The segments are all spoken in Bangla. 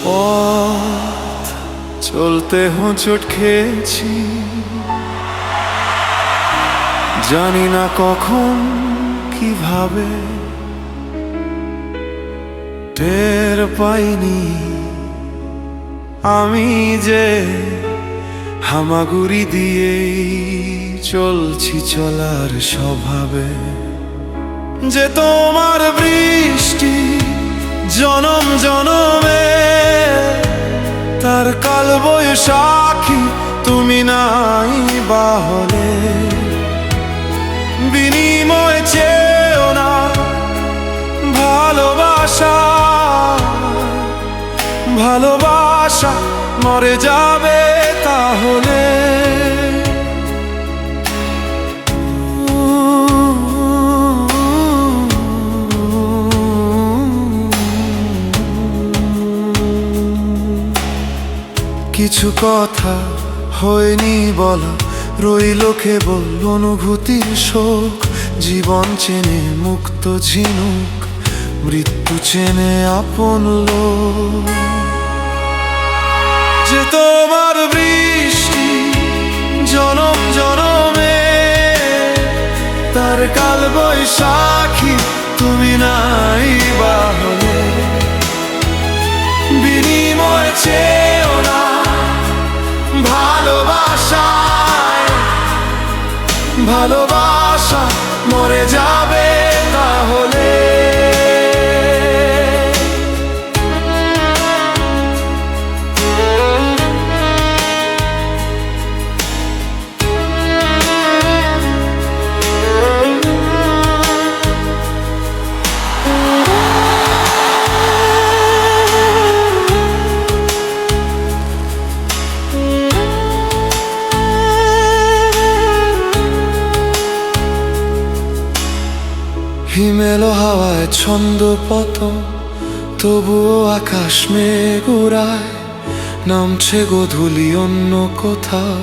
পথ চলতে হোঁচট খেয়েছি, জানি না কখন কিভাবে, টের পাইনি আমি যে হামাগুড়ি দিয়েই চলছি চলার স্বভাবে। যে তোমার বৃষ্টি জনম জনমে, তার কাল বৈশাখী তুমি নাই বাহলে। বিনিময় চেয়েও না ভালোবাসা, ভালোবাসা মরে যাবে তাহলে। কিছু কথা হয়নি বলা, রইল কেবল অনুভূতির শোক। জীবন চেনে মুক্ত ঝিনুক, মৃত্যু চেনে আপন লোক। যে তোমার বৃষ্টি জনম জনমে, তার কাল বৈশাখী তুমি নাই বাহলে। বিনিময় চেয়েও না ভালোবাসায়, ভালোবাসা মরে যাবে তাহলে। হিমেল হাওয়ায় ছন্দ পতন, তবুও আকাশ মেঘ উড়ায়। নামছে গোধূলি অন্য কোথাও,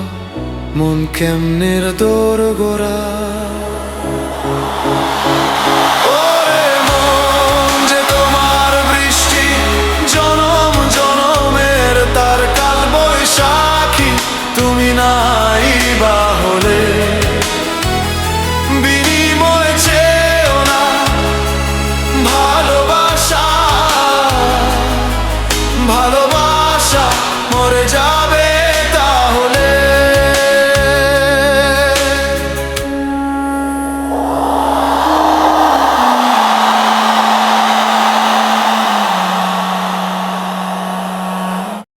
মন কেমনের দোর গোড়ায়।